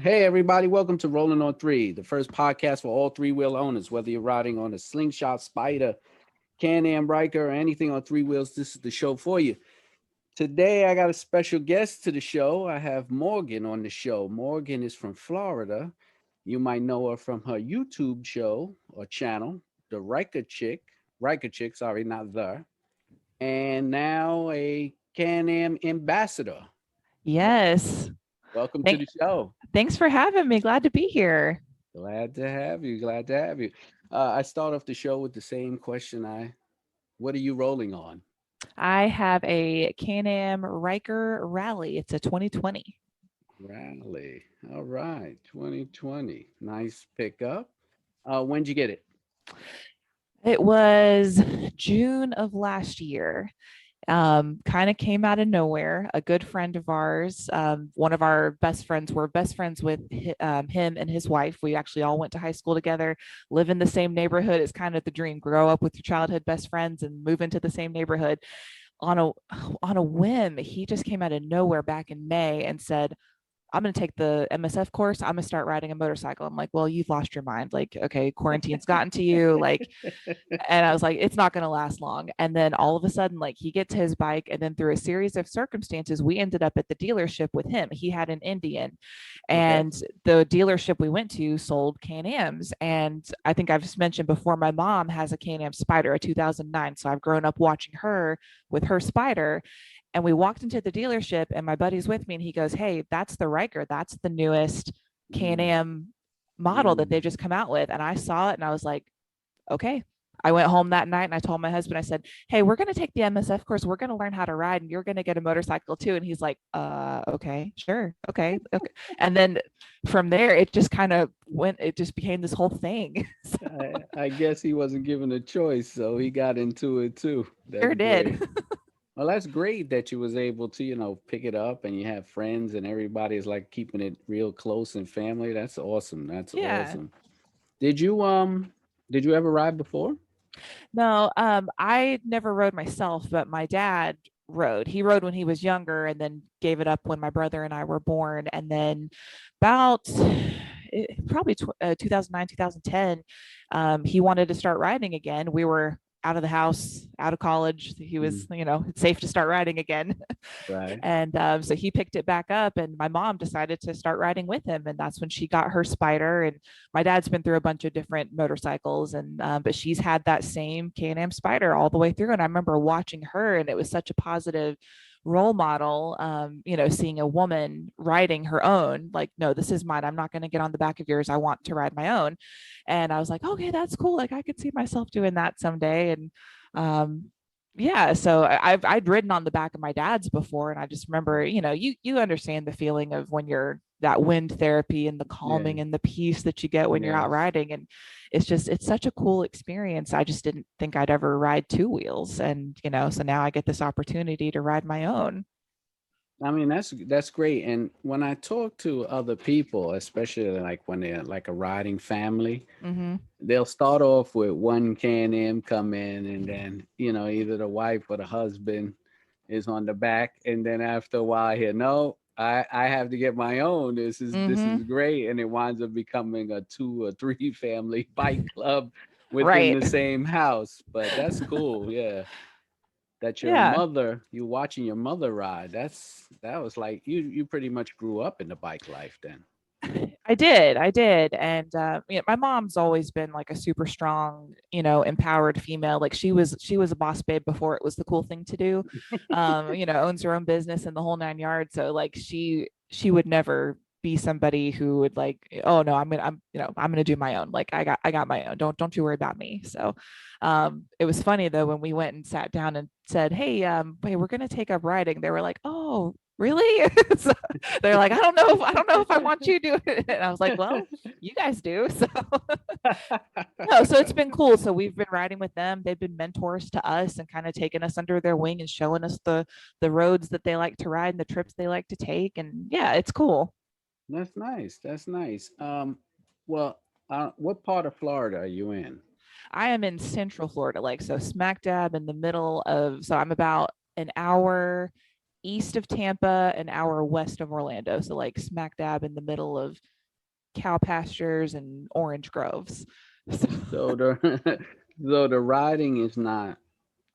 Hey, everybody, welcome to Rolling on Three, the first podcast for all three-wheel owners. Whether you're riding on a Slingshot, Spider, Can-Am, Ryker, or anything on three wheels, this is the show for you. Today, I got a special guest to the show. I have Morgan on the show. Morgan is from Florida. You might know her from her YouTube show or channel, the Ryker Chick, sorry, not the, and now a Can-Am ambassador. Yes. Welcome to Thank, the show. thanks for having me. Glad to be here. Glad to have you. Glad to have you. I start off the show with the same question. What are you rolling on? I have a Can-Am Ryker Rally. It's a 2020. Rally. All right. 2020. Nice pickup. When'd you get it? It was June of last year. Kind of came out of nowhere. A good friend of ours, one of our best friends, we're best friends with him and his wife. We actually all went to high school together, live in the same neighborhood. It's kind of the dream. Grow up with your childhood best friends and move into the same neighborhood. On a on a whim, he just came out of nowhere back in May and said, I'm going to take the MSF course. I'm going to start riding a motorcycle. I'm like, well, you've lost your mind. Like, okay, quarantine's gotten to you. Like, and I was like, it's not going to last long. And then all of a sudden, like, he gets his bike. And then through a series of circumstances, we ended up at the dealership with him. He had an Indian, Okay. and the dealership we went to sold Can-Ams. And I think I've just mentioned before, my mom has a Can-Am Spider, a 2009. So I've grown up watching her with her Spider. And we walked into the dealership, and my buddy's with me, and he goes, hey, that's the Ryker. That's the newest Mm, Can-Am model that mm. they've just come out with. And I saw it and I was like, okay. I went home that night and I told my husband, I said, hey, we're going to take the MSF course. We're going to learn how to ride and you're going to get a motorcycle too. And he's like, okay, sure. Okay. Okay. And then from there, it just kind of went, it just became this whole thing. So, I guess he wasn't given a choice, so he got into it too. That's sure great. did. Well, that's great that you was able to, pick it up and you have friends and everybody's like keeping it real close and family. That's awesome. That's Yeah. awesome. Did you um did you ever ride before? No, I never rode myself, but my dad rode. He rode when he was younger and then gave it up when my brother and I were born. And then about probably 2009, 2010, he wanted to start riding again. We were out of the house, out of college. He was, Mm, it's safe to start riding again. right. And so he picked it back up, and my mom decided to start riding with him. And that's when she got her Spider. And my dad's been through a bunch of different motorcycles, and but she's had that same Can-Am Spider all the way through. And I remember watching her, and it was such a positive role model, seeing a woman riding her own, like, no, this is mine. I'm not going to get on the back of yours. I want to ride my own. And I was like, okay, that's cool. Like, I could see myself doing that someday. And yeah, so I'd ridden on the back of my dad's before, and I just remember, you understand the feeling of when you're that wind therapy and the Yeah. calming and the peace that you get when you're out Yes. riding. And it's such a cool experience. I just didn't think I'd ever ride two wheels. And so now I get this opportunity to ride my own. I mean, that's great. And when I talk to other people, especially like when they're like a riding family, Mm-hmm. they'll start off with one Can-Am come in, and then either the wife or the husband is on the back, and then after a while, here, no, I have to get my own. This is Mm-hmm. great, and it winds up becoming a two or three family bike club within Right. the same house. But that's cool, yeah. That Yeah. you watching your mother ride. That was like you pretty much grew up in the bike life then. I did. And my mom's always been like a super strong, empowered female. Like she was a boss babe before it was the cool thing to do. Owns her own business and the whole nine yards. So like she would never be somebody who would like, oh no, I'm gonna do my own. Like I got my own. Don't you worry about me. So it was funny though when we went and sat down and said, hey, we're gonna take up riding. They were like, oh, really? So they're like, I don't know if I want you to do it. And I was like, well, you guys do. So no, so it's been cool. So we've been riding with them. They've been mentors to us and kind of taking us under their wing and showing us the roads that they like to ride and the trips they like to take. And yeah, it's cool. That's nice. That's nice. Well, what part of Florida are you in? I am in Central Florida, like so smack dab in the middle of, so I'm about an hour east of Tampa, an hour west of Orlando. So like smack dab in the middle of cow pastures and orange groves. So, So the so the riding is not,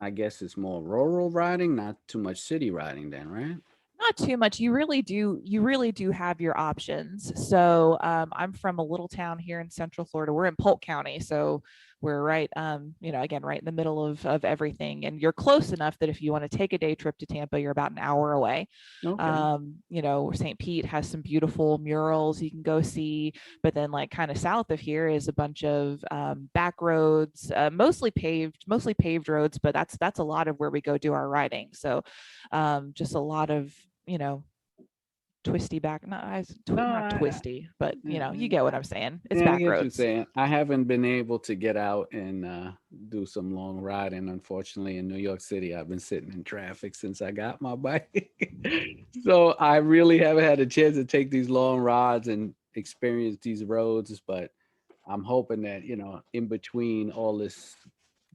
I guess it's more rural riding, not too much city riding then, right? not too much. You really do have your options. So I'm from a little town here in Central Florida. We're in Polk County, so we're right, again, right in the middle of everything. And you're close enough that if you want to take a day trip to Tampa, you're about an hour away. Okay. St. Pete has some beautiful murals you can go see, but then like kind of south of here is a bunch of back roads, mostly paved roads, but that's a lot of where we go do our riding. So just a lot of, you know, twisty back, No, not twisty, but you get what I'm saying. It's yeah, I back get what you're roads. saying. I haven't been able to get out and do some long riding. Unfortunately, in New York City, I've been sitting in traffic since I got my bike. So I really haven't had a chance to take these long rides and experience these roads. But I'm hoping that, in between all this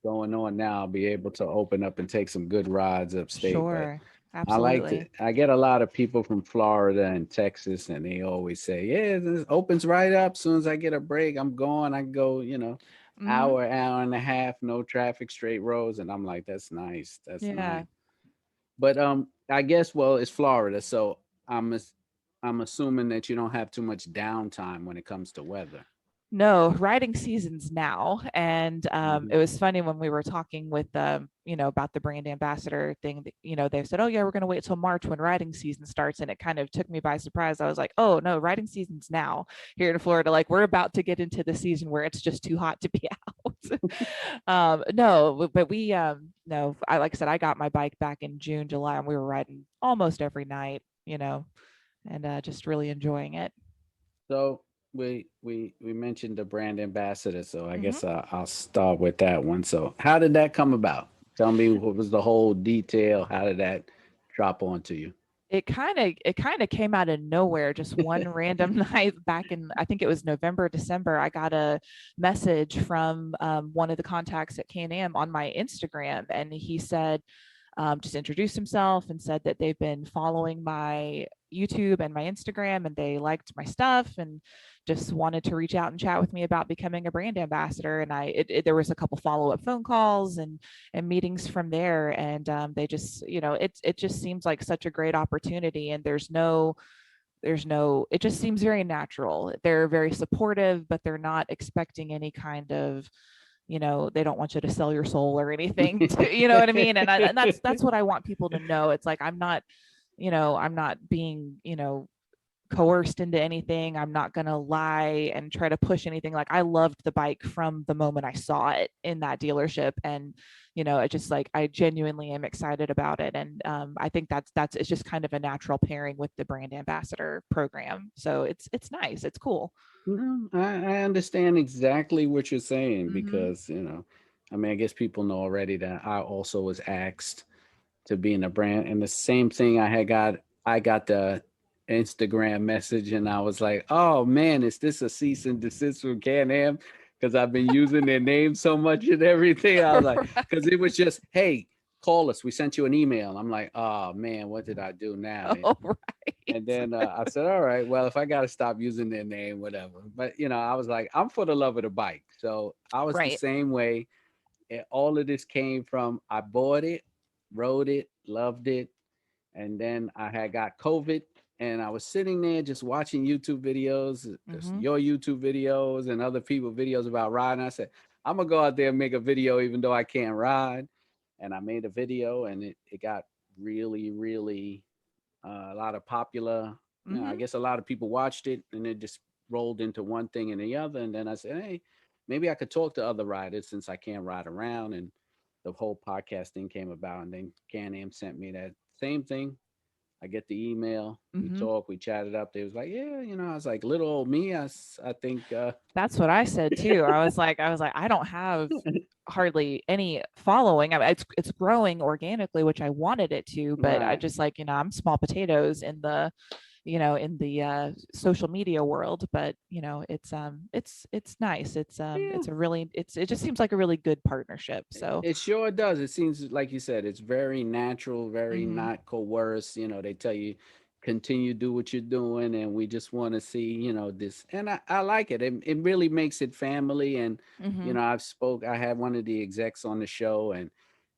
going on now, I'll be able to open up and take some good rides upstate. But Sure. Absolutely. I get a lot of people from Florida and Texas, and they always say, yeah, this opens right up. As soon as I get a break, I'm going. I can go, Hmm. hour and a half, no traffic, straight roads. And I'm like, that's nice. That's nice. Yeah. But I guess, well, it's Florida, so I'm as- I'm assuming that you don't have too much downtime when it comes to weather. No, riding season's now. And Hmm. it was funny when we were talking with about the brand ambassador thing that, they said, oh yeah, we're going to wait till March when riding season starts. And it kind of took me by surprise. I was like, oh no, riding season's now here in Florida. Like we're about to get into the season where it's just too hot to be out. No, but we no, I like I said, I got my bike back in June, July, and we were riding almost every night, and just really enjoying it. So we mentioned the brand ambassador, so I Mm-hmm. guess I'll start with that one. So how did that come about? Tell me what was the whole detail. How did that drop onto you? It kind of came out of nowhere, just one random night back in, I think it was November, December. I got a message from one of the contacts at Can-Am on my Instagram, and he said, just introduced himself and said that they've been following my YouTube and my Instagram and they liked my stuff and just wanted to reach out and chat with me about becoming a brand ambassador. And there was a couple follow-up phone calls and meetings from there. And they just, it just seems like such a great opportunity. And it just seems very natural. They're very supportive, but they're not expecting any kind of, they don't want you to sell your soul or anything you know what I mean? And that's what I want people to know. It's like I'm not being coerced into anything. I'm not going to lie and try to push anything. Like I loved the bike from the moment I saw it in that dealership. And, it just like, I genuinely am excited about it. And I think it's just kind of a natural pairing with the brand ambassador program. So it's nice. It's cool. No, I understand exactly what you're saying Hmm. because, I mean, I guess people know already that I also was asked to be in a brand. And the same thing I got the Instagram message and I was like, oh man, is this a cease and desist from Can-Am? Because I've been using their name so much and everything. I was like, because it was just, hey, call us. We sent you an email. I'm like, oh man, what did I do now? Oh, right. And then I said, all right, well, if I got to stop using their name, whatever. But, I was like, I'm for the love of the bike. So I was the Right. same way. And all of this came from I bought it, rode it, loved it. And then I had got COVID and I was sitting there just watching YouTube videos, Hmm. your YouTube videos and other people videos about riding. I said, I'm gonna go out there and make a video even though I can't ride. And I made a video and it got really, really a lot of popular, I Hmm. guess a lot of people watched it and it just rolled into one thing and the other. And then I said, hey, maybe I could talk to other riders since I can't ride around. And the whole podcast thing came about. And then Can-Am sent me that same thing. I get the email, we Hmm. talk, we chatted up. They was like, yeah, I was like, little old me, I think, That's what I said too. I was like, I don't have hardly any following. I mean, it's growing organically, which I wanted it to, but I right. just like, I'm small potatoes in the social media world, but it's nice. Yeah. It's a really, it just seems like a really good partnership. So It sure does. It seems like you said, it's very natural, very mhm. not coerced. They tell you continue do what you're doing, and we just want to see, this. And I like it. It really makes it family. And Mhm. I had one of the execs on the show, and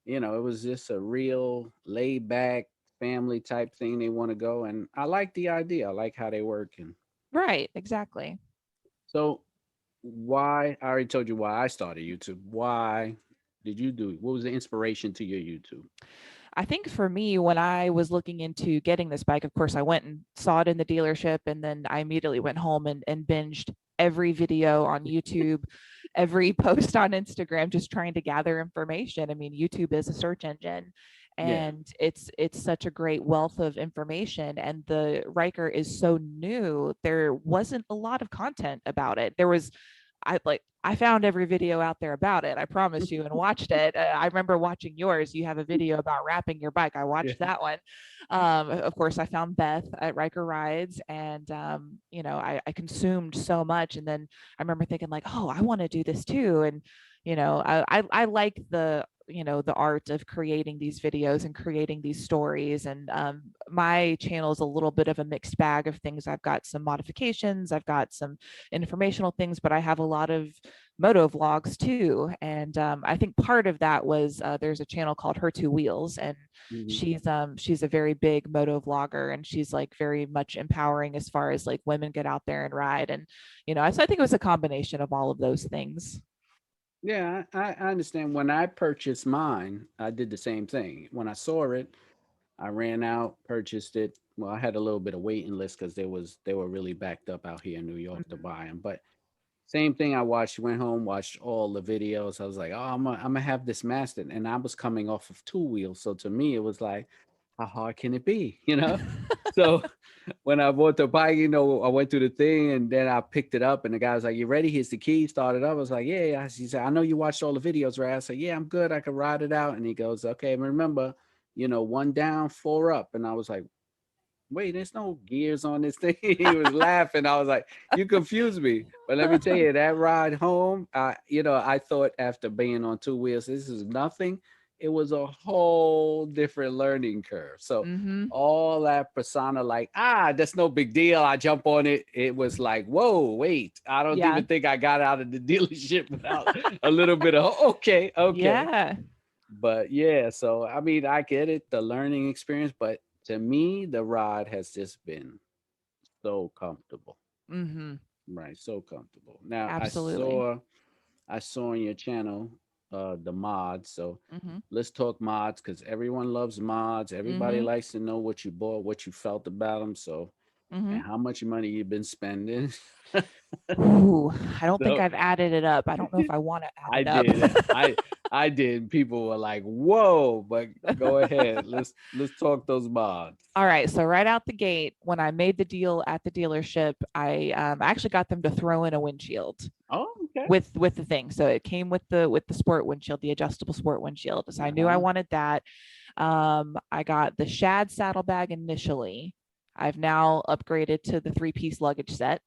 it was just a real laid back family type thing. They want to go, and I like the idea. I like how they work. And Right, exactly. so, why? I already told you why I started YouTube. Why did you do it? What was the inspiration to your YouTube? I think for me, when I was looking into getting this bike, of course, I went and saw it in the dealership, and then I immediately went home and binged every video on YouTube, every post on Instagram, just trying to gather information. I mean, YouTube is a search engine, Yeah. and it's such a great wealth of information. And the Riker is so new; there wasn't a lot of content about it. I found every video out there about it. I promise you, and watched it. I remember watching yours. You have a video about wrapping your bike. I Yeah. watched that one. Of course, I found Beth at Riker Rides, and I consumed so much. And then I remember thinking like, oh, I want to do this too. And I like the art of creating these videos and creating these stories. And my channel is a little bit of a mixed bag of things. I've got some modifications, I've got some informational things, but I have a lot of moto vlogs too. And I think part of that was there's a channel called Her Two Wheels, and Hmm. she's a very big moto vlogger, and she's like very much empowering as far as like women get out there and ride. And so I think it was a combination of all of those things. Yeah, I understand. When I purchased mine, I did the same thing. When I saw it, I ran out, purchased it. Well, I had a little bit of waiting list because they were really backed up out here in New York to Mhm. buy them. But same thing. I watched, went home, watched all the videos. I was like, oh, I'm gonna have this mastered, and I was coming off of two wheels, so to me, it was like, how hard can it be? So when I bought the bike, I went through the thing and then I picked it up and the guy was like, "You ready? Here's the key." Started up. I was like, "Yeah, yeah." He said, "I know you watched all the videos, right?" I said, "Yeah, I'm good. I can ride it out." And he goes, "Okay, remember, one down, four up." And I was like, "Wait, there's no gears on this thing." He was laughing. I was like, "You confused me." But let me tell you, that ride home, I thought after being on two wheels, this is nothing. It was a whole different learning curve. So Mhm. all that persona, like, that's no big deal. I jump on it. It was like, whoa, wait. I don't Yeah. even think I got out of the dealership without a little bit of okay, okay. Yeah. But yeah, so I mean, I get it, the learning experience, but to me, the ride has just been so comfortable. Mhm. Right, so comfortable. Now Absolutely. I saw on your channel the mods. So Mhm. let's talk mods because everyone loves mods. Everybody Mhm. likes to know what you bought, what you felt about them. So and Mhm. how much money you've been spending. Ooh, I don't think So I've added it up. I don't know if I want to add I it up. did. I did. People were like, "Whoa!" But go ahead. Let's talk those mods. All right, so right out the gate, when I made the deal at the dealership, I actually got them to throw in a windshield Oh, okay. with the thing. So it came with the sport windshield, the adjustable sport windshield. So I knew I Uh-huh. wanted that. I got the Shad saddlebag initially. I've now upgraded to the three-piece luggage set,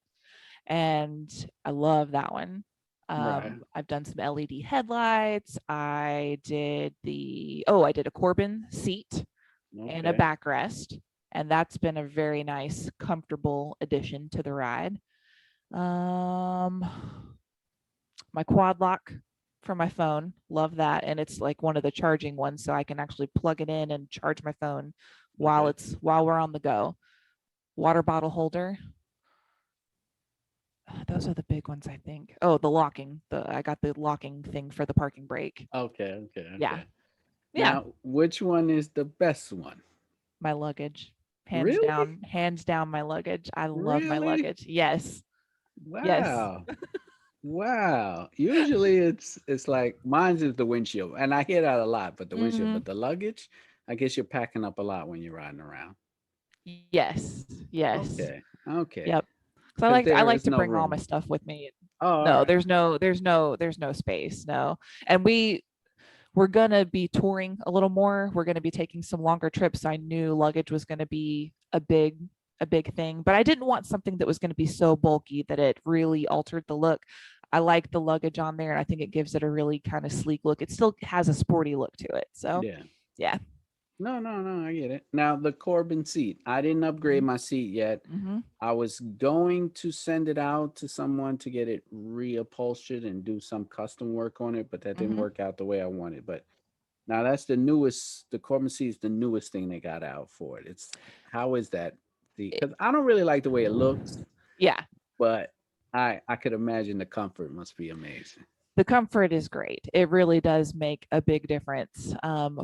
and I love that one. Right. I've done some LED headlights. I did a Corbin seat and a Okay. backrest, and that's been a very nice, comfortable addition to the ride. Um, my quad lock for my phone, love that, and it's like one of the charging ones, so I can actually plug it in and charge my phone while Okay. we're on the go. Water bottle holder. Those are the big ones, I think. Oh, the locking. I got the locking thing for the parking brake. Okay. Okay. Yeah, Okay. yeah. Now, which one is the best one? My luggage, Really? hands down. My luggage. I love my Really? luggage. Yes, yes. Wow. Wow. Usually it's like mine's is the windshield, and I hear that a lot, but the windshield, Hmm. but the luggage, I guess you're packing up a lot when you're riding around. Yes, yes. Okay. Okay. Yep. Because Because I there like is to no bring all my room. stuff with me. Oh, all No, right. there's no space. No, and we're gonna be touring a little more. We're gonna be taking some longer trips. So I knew luggage was gonna be a big a big thing, but I didn't want something that was going to be so bulky that it really altered the look. I like the luggage on there, and I think it gives it a really kind of sleek look. It still has a sporty look to it. So, Yeah. yeah. No, no, no, I get it. Now the Corbin seat. I didn't upgrade my seat yet. Mm-hmm. I was going to send it out to someone to get it reupholstered and do some custom work on it, but that didn't Mm-hmm. work out the way I wanted. But now that's the newest. The Corbin seat is the newest thing they got out for it. It's how is that? Because I don't really like the way it looks, Yeah. but I could imagine the comfort must be amazing. The comfort is great. It really does make a big difference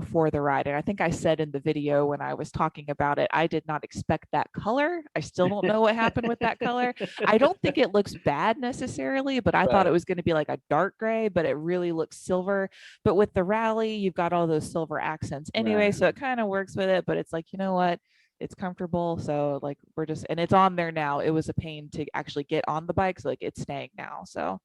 for the ride. And I think I said in the video when I was talking about it, I did not expect that color. I still don't know what happened with that color. I don't think it looks bad necessarily, but I thought it Right. was going to be like a dark gray, but it really looks silver. But with the rally, you've got all those silver accents anyway. Right. So it kind of works with it, but it's like, you know what? It's comfortable. So like we're just, and it's on there now. It was a pain to actually get on the bike. So like it's staying now. So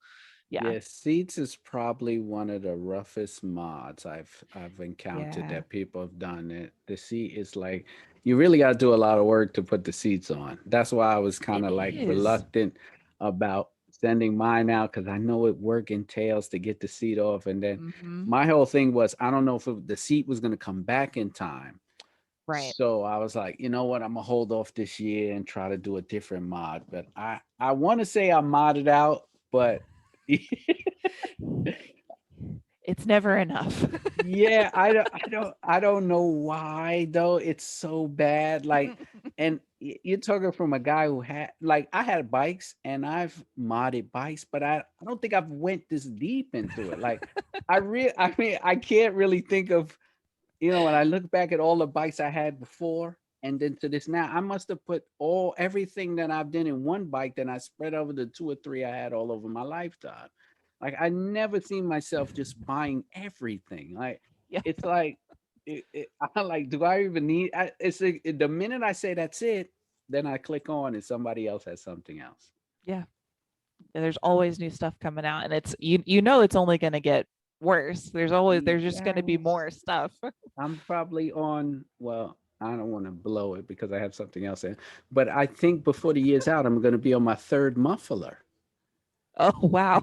yeah. Yeah, seats is probably one of the roughest mods I've encountered Yeah. that people have done. It the seat is like you really got to do a lot of work to put the seats on. That's why I was kind It of like is. reluctant about sending mine out because I know it work entails to get the seat off. And then Mm-hmm. my whole thing was I don't know if the seat was going to come back in time. Right. So I was like, you know what, I'm gonna hold off this year and try to do a different mod. But I want to say I modded out, but It's never enough. yeah, I don't know why though. It's so bad. Like, and you're talking from a guy who had like I had bikes and I've modded bikes, but I don't think I've went this deep into it. Like, I mean I can't really think of when I look back at all the bikes I had before and then to this now, I must have put everything that I've done in one bike, then I spread over the two or three I had all over my lifetime. Like I never seen myself just buying everything. Like Yeah. it's like I'm like, do I even need? The minute I say that's it, then I click on and somebody else has something else. Yeah. There's always new stuff coming out, and it's it's only going to get worse. There's just going to be Yes, more stuff. I'm probably on. Well, I don't want to blow it because I have something else in, but I think before the year's out, I'm going to be on my third muffler. Oh, wow.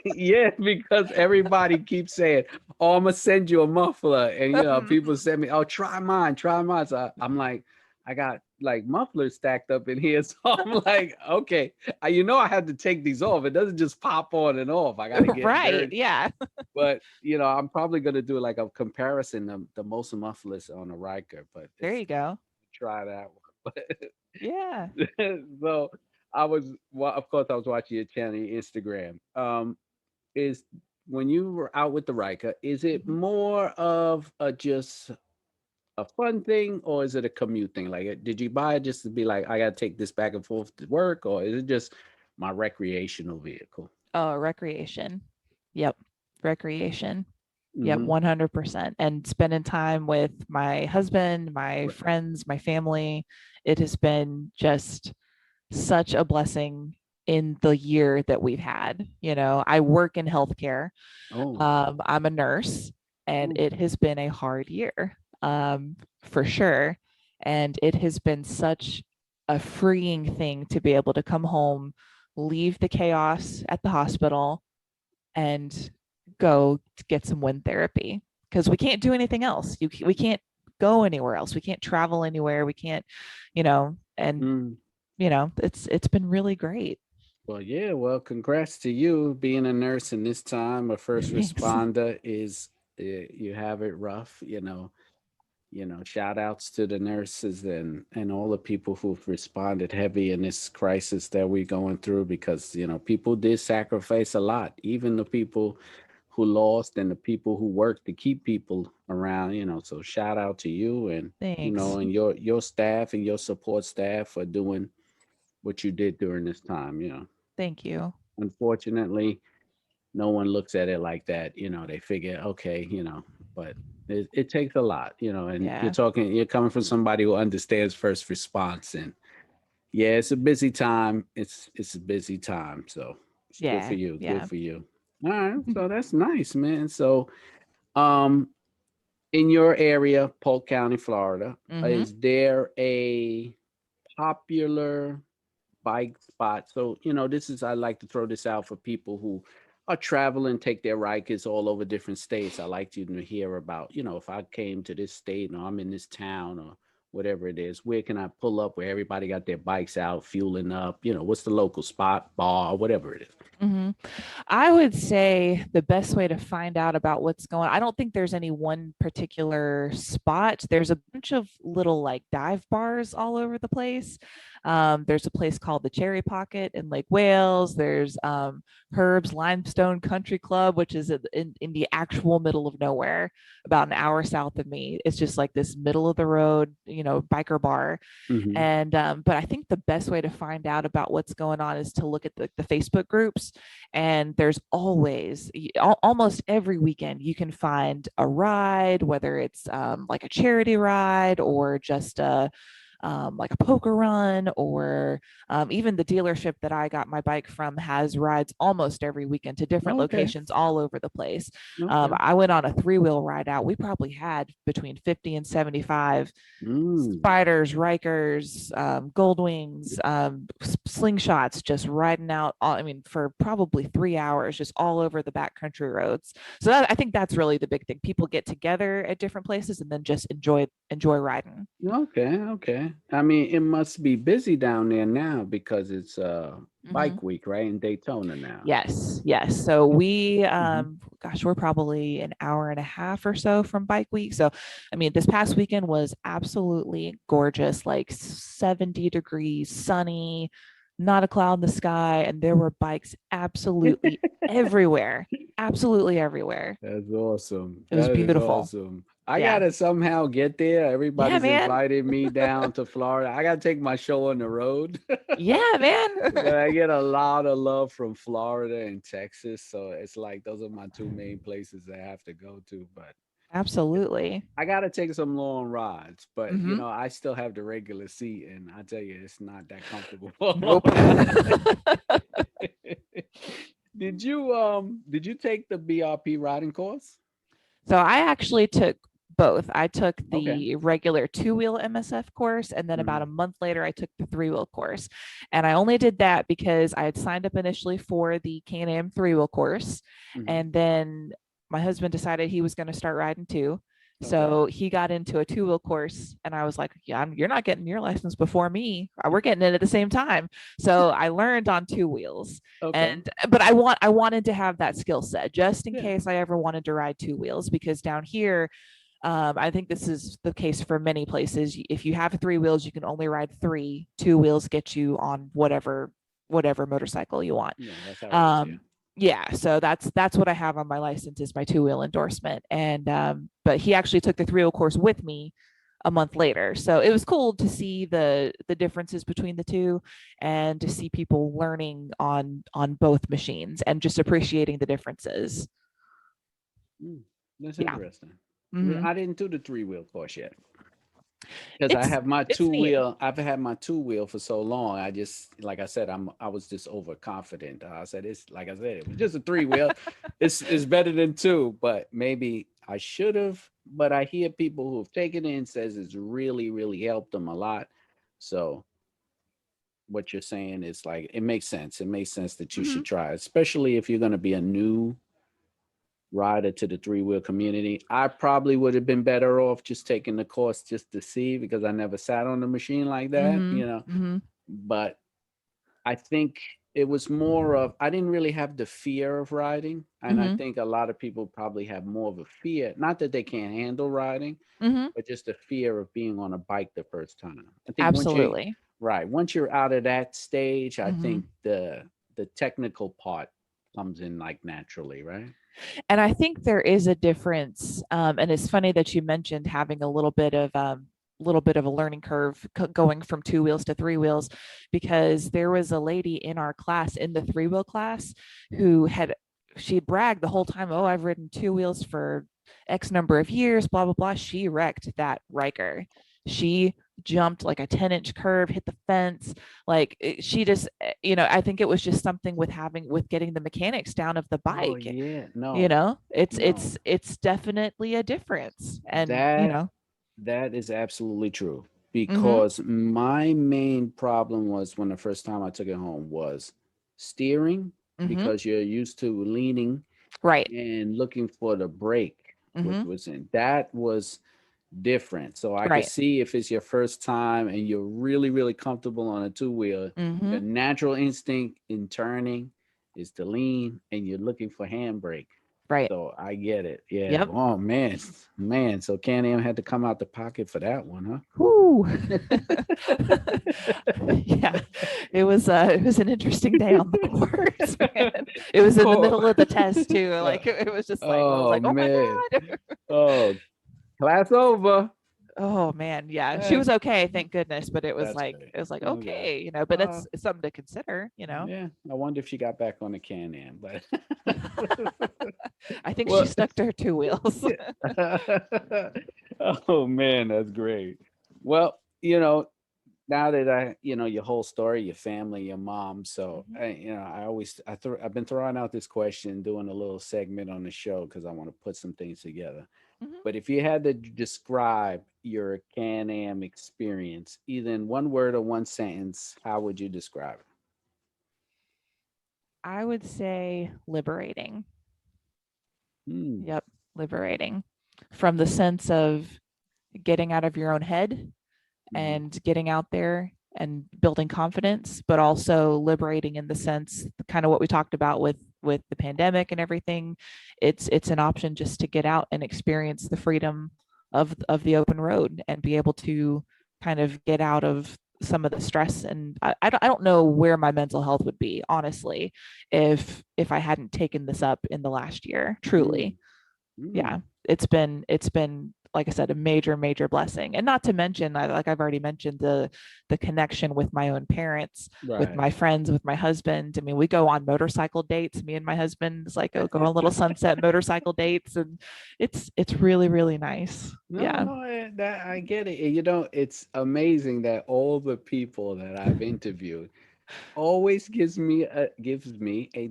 Yeah, because everybody keeps saying, "Oh, I'm gonna send you a muffler," and people send me, "Oh, try mine, try mine." So I'm like, I got like mufflers stacked up in here, so I'm like, okay, I have to take these off. It doesn't just pop on and off. I got to get Right. dirt, Yeah. but I'm probably gonna do like a comparison of the most mufflers on a Ryker, but There it's you go. try that one. Yeah. So well, of course, I was watching your channel, your Instagram. Is when you were out with the Riker, is it Mhm. more of a just a fun thing or is it a commute thing? Like, did you buy it just to be like, I gotta take this back and forth to work, or is it just my recreational vehicle? Oh, recreation. Yep. Recreation. Yep, Hmm. 100%. And spending time with my husband, my Right. friends, my family, it has been just such a blessing in the year that we've had. I work in healthcare. Oh, I'm a nurse, and ooh, it has been a hard year, for sure. And it has been such a freeing thing to be able to come home, leave the chaos at the hospital, and go to get some wind therapy because we can't do anything else. We can't go anywhere else. We can't travel anywhere. We can't, and mm. it's been really great. Well, yeah. Well, congrats to you being a nurse in this time. A first Thanks. responder is you have it rough. Shout outs to the nurses and all the people who've responded heavy in this crisis that we're going through because people did sacrifice a lot, even the people who lost and the people who worked to keep people around. So shout out to you and Thanks. and your staff and your support staff for doing what you did during this time. Thank you. Unfortunately, no one looks at it like that. They figure, okay, but it takes a lot, and Yeah. you're coming from somebody who understands first response. And yeah, it's a busy time. It's a busy time. So it's good for Yeah. you. Good Yeah. for you. All right. So that's nice, man. So, um, in your area, Polk County, Florida, Hmm. is there a popular bike spots. So, this is, I like to throw this out for people who are traveling, take their Rikers all over different states. I like you to hear about, if I came to this state or I'm in this town or whatever it is, where can I pull up where everybody got their bikes out, fueling up? What's the local spot, bar, whatever it is. Mhm. I would say the best way to find out about what's going on, I don't think there's any one particular spot. There's a bunch of little like dive bars all over the place. There's a place called the Cherry Pocket in Lake Wales. There's Herb's Limestone Country Club, which is in the actual middle of nowhere, about an hour south of me. It's just like this middle of the road, biker bar. Mm-hmm. And but I think the best way to find out about what's going on is to look at the Facebook groups. And there's always, almost every weekend, you can find a ride, whether it's like a charity ride or just like a poker run, or even the dealership that I got my bike from has rides almost every weekend to different Okay. locations all over the place. Okay. I went on a 3-wheel ride out. We probably had between 50 and 75 spiders, Rikers, Goldwings, slingshots, just riding out. For probably 3 hours, just all over the backcountry roads. So I think that's really the big thing. People get together at different places and then just enjoy riding. Okay, okay. I mean, it must be busy down there now because it's Mhm. bike week, right? In Daytona now. Yes, yes. So we, Hmm. we're probably an hour and a half or so from Bike Week. So, this past weekend was absolutely gorgeous, like 70 degrees, sunny, not a cloud in the sky, and there were bikes absolutely everywhere, absolutely everywhere. That's awesome. It was That is beautiful. awesome. I Yeah. gotta somehow get there. Yeah, Everybody's man. invited me down to Florida. I gotta take my show on the road. Yeah, But man. I get a lot of love from Florida and Texas. So it's like those are my two main places I have to go to. But Absolutely. I gotta take some long rides, but Hmm. I still have the regular seat, and I tell you, it's not that comfortable. Nope. Did you take the BRP riding course? So I actually took both. I took Okay. the regular 2-wheel MSF course, and then about a Hmm. month later, I took the 3-wheel course. And I only did that because I had signed up initially for the Can-Am 3-wheel course, Hmm. and then my husband decided he was going to start riding too. Okay. So he got into a 2-wheel course, and I was like, "Yeah, you're not getting your license before me. We're getting it at the same time." So I learned on 2 wheels, Okay. and but I wanted to have that skill set just in Yeah. case I ever wanted to ride 2 wheels, because down here, I think this is the case for many places. If you have 3 wheels, you can only ride three. 2 wheels get you on whatever motorcycle you want. Yeah. That's how it is here. Um, yeah, so that's what I have on my license, is my 2-wheel endorsement. And but he actually took the 3-wheel course with me a month later, so it was cool to see the differences between the two, and to see people learning on both machines and just appreciating the differences. Mm, that's Yeah. interesting. Yeah, Hmm. I didn't do the 3-wheel course yet because I it's have my it's two neat. wheel. I've had my 2-wheel for so long. I just, like I said, I was just overconfident. I said it's like I said, it was just a 3-wheel. It's better than two, but maybe I should have. But I hear people who have taken it and says it's really helped them a lot. So what you're saying is like it makes sense. It makes sense that you Hmm. should try, it, especially if you're going to be a new rider to the 3-wheel community. I probably would have been better off just taking the course just to see because I never sat on a machine like that, Hmm. Hmm. But I think it was more of I didn't really have the fear of riding. And I Hmm. think a lot of people probably have more of a fear, not that they can't handle riding, Hmm. but just the fear of being on a bike the first time. I think Absolutely. once you're out of that stage, I Hmm. think the technical part comes in like naturally, right? And I think there is a difference. And it's funny that you mentioned having a little bit of a learning curve going from 2 wheels to 3 wheels, because there was a lady in our class, in the 3-wheel class, who had she bragged the whole time, "Oh, I've ridden 2 wheels for X number of years, blah blah blah." She wrecked that Riker. She jumped like a 10-inch curve, hit the fence. Like she just, I think it was just something with getting the mechanics down of the Oh bike. yeah, no, It's definitely a difference. And that that is absolutely true. Mm-hmm. because my main problem was when the first time I took it home was steering, Mm-hmm. because you're used to leaning Right. and looking for the brake, which Mm-hmm. was in that was different. So I could Right. see if it's your first time and you're really, really comfortable on a two wheel, Mm-hmm. your natural instinct in turning is to lean and you're looking for handbrake. Right. So I get it. Yeah. Yep. Oh man. Man. So Can-Am had to come out the pocket for that one, Whoo. huh? Yeah, it was an interesting day on the course, man. It was in the Cool. middle of the test too. Uh, Like it was just like I was oh like, oh my man. God. Oh, class over. Oh man, yeah. She Eh, was okay, thank goodness. But that's great. it was like, Okay. okay, but Uh, that's it's something to consider. yeah. I wonder if she got back on the Can-Am, but I think she well, stuck to her two wheels. oh man, that's great. Well, now that your whole story, your family, your mom. So Mhm, I've been throwing out this question, doing a little segment on the show because I want to put some things together. mhm. But if you had to describe your Can-Am experience, either in one word or one sentence, how would you describe it? I would say liberating. Hmm. Yep, liberating from the sense of getting out of your own head Mhm. and getting out there and building confidence, but also liberating in the sense kind of what we talked about with the pandemic and everything. It's an option just to get out and experience the freedom of the open road and be able to kind of get out of some of the stress. And I don't know where my mental health would be, honestly, if I hadn't taken this up in the last year, Mm. truly. Mm. Yeah, it's been like I said, a major blessing. And not to mention, like I've already mentioned, the connection with my own parents, with Right. my friends, with my husband. I mean, we go on motorcycle dates, me and my husband. It's like, oh, go on little sunset motorcycle dates, and it's really nice. No, Yeah. no, that I get it. It's amazing that all the people that I've interviewed always gives me a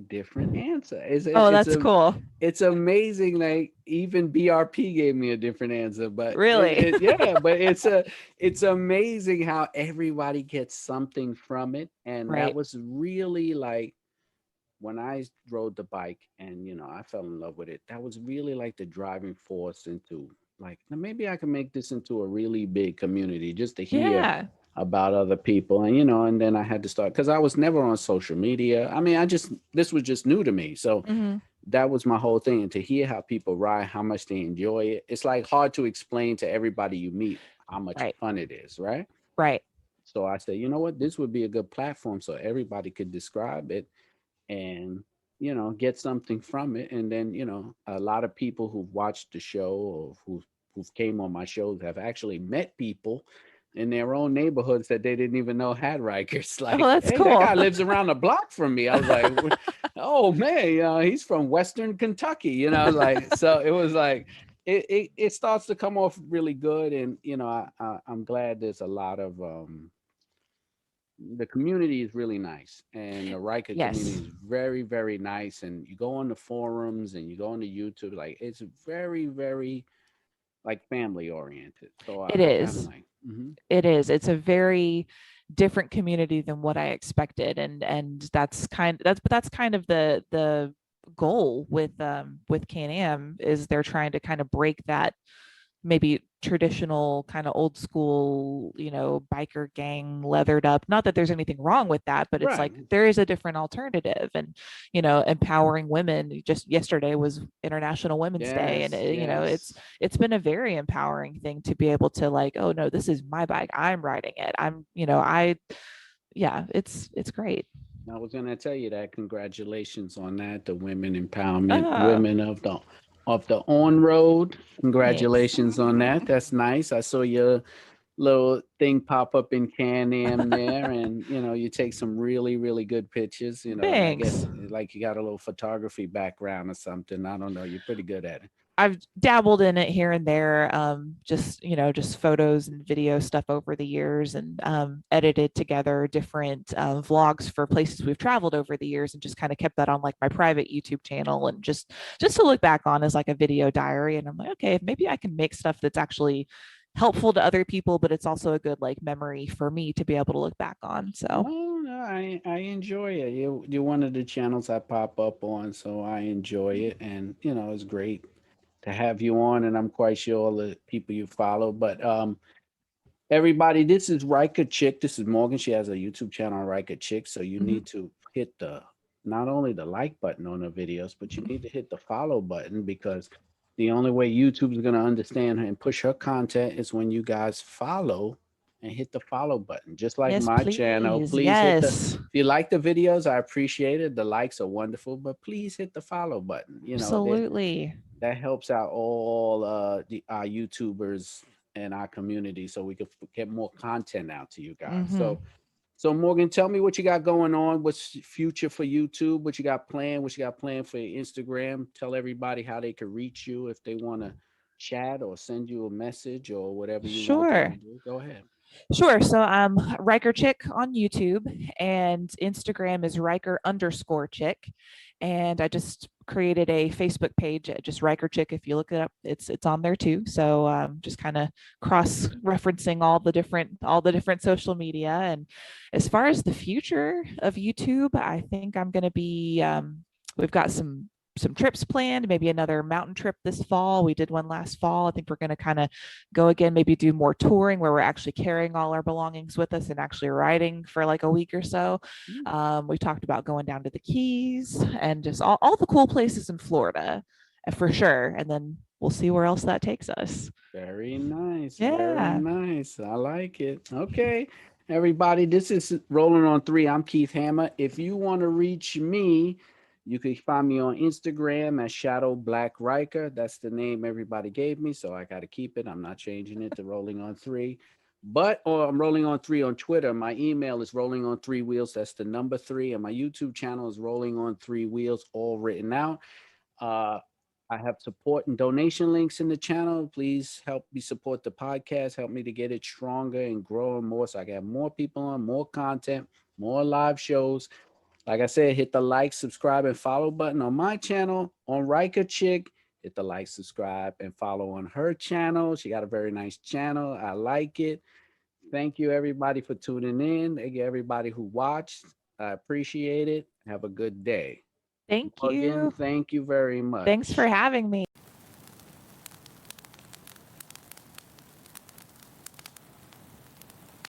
different answer. Oh, that's cool. It's amazing. Like even BRP gave me a different answer, but Really. yeah, but it's amazing how everybody gets something from it, and that Right. was really like when I rode the bike and I fell in love with it. That was really like the driving force into like "Now maybe I can make this into a really big community just to hear Yeah. about other people." And then I had to start because I was never on social media. I mean, this was just new to me. So Hmm. that was my whole thing. And to hear how people ride, how much they enjoy it, it's like hard to explain to everybody you meet how much Right. fun it is, right? Right. So I said, you know what, this would be a good platform so everybody could describe it and get something from it. And then a lot of people who've watched the show or who've came on my shows have actually met people in their own neighborhoods that they didn't even know had Rikers. Oh, Like, that's hey, that cool. guy lives around the block from me. I was like, oh man, he's from Western Kentucky. Like, so it was like it starts to come off really good. And I'm glad there's a lot of the community is really nice, and the Riker community Yes, is very, very nice. And you go on the forums and you go on the YouTube, like it's very, very like family oriented. So it I kind of is. like, hmm It is. It's a very different community than what I expected, and that's kind of the goal with Can-Am is they're trying to kind of break that maybe traditional kind of old school, biker gang leathered up. Not that there's anything wrong with that, but it's right, like there is a different alternative. And, empowering women. Just yesterday was International Women's Day. And, yes, it's, yes. it's been a very empowering thing to be able to like, oh no, this is my bike. I'm riding it. Yeah, it's great. I was gonna tell you that. Congratulations on that, the women empowerment, Ah, women of the on road. thanks. Congratulations on that. That's nice. I saw your little thing pop up in Can-Am there, and you take some really, really good pictures. I Thanks. guess like you got a little photography background or something. I don't know. You're pretty good at it. I've dabbled in it here and there, just photos and video stuff over the years, and edited together different vlogs for places we've traveled over the years, and just kind of kept that on like my private YouTube channel, and just to look back on as like a video diary. And I'm like, okay, maybe I can make stuff that's actually helpful to other people, but it's also a good like memory for me to be able to look back on. So No, I enjoy it. You're one of the channels I pop up on, so I enjoy it, and it's great to have you on, and I'm quite sure all the people you follow. But everybody, this is Ryker Chick. This is Morgan. She has a YouTube channel, Ryker Chick. So you mhm. need to hit the not only the like button on her videos, but you need to hit the follow button, because the only way YouTube is going to understand her and push her content is when you guys follow and hit the follow button. Just like Yes, my channel, please. please hit the. Yes, If you like the videos, I appreciate it. The likes are wonderful, but please hit the follow button. absolutely. That helps out all our YouTubers and our community, so we can get more content out to you guys. Hmm. So Morgan, tell me what you got going on. What's future for YouTube? What you got planned? What you got planned for your Instagram? Tell everybody how they can reach you if they want to chat or send you a message or whatever you want them to Sure. do. Go ahead. Sure. So I'm Ryker Chick on YouTube, and Instagram is Ryker_Chick. And I just created a Facebook page, just Ryker Chick. If you look it up, it's on there too. So just kind of cross referencing all the different social media. And as far as the future of YouTube, I think I'm going to be we've got some trips planned, maybe another mountain trip this fall. We did one last fall. I think we're going to kind of go again, maybe do more touring where we're actually carrying all our belongings with us and actually riding for like a week or so. Mm, We talked about going down to the Keys and just all the cool places in Florida for sure. And then we'll see where else that takes us. very nice. Very Yeah. nice. I like it. Okay. Everybody, this is Rolling on Three. I'm Keith Hammer. If you want to reach me, you can find me on Instagram at Shadow Black Riker. That's the name everybody gave me, so I got to keep it. I'm not changing it to Rolling on Three. Or I'm Rolling on Three on Twitter. My email is Rolling on Three Wheels. That's the number three. And my YouTube channel is Rolling on Three Wheels, all written out. Uh, I have support and donation links in the channel. Please help me support the podcast. Help me to get it stronger and growing more, so I can have more people on, more content, more live shows. Like I said, hit the like, subscribe, and follow button on my channel, on Ryker Chick. Hit the like, subscribe, and follow on her channel. She got a very nice channel. I like it. Thank you, everybody, for tuning in. Thank you, everybody who watched. I appreciate it. Have a good day. Thank Morgan, you. thank you very Thanks for much. having me.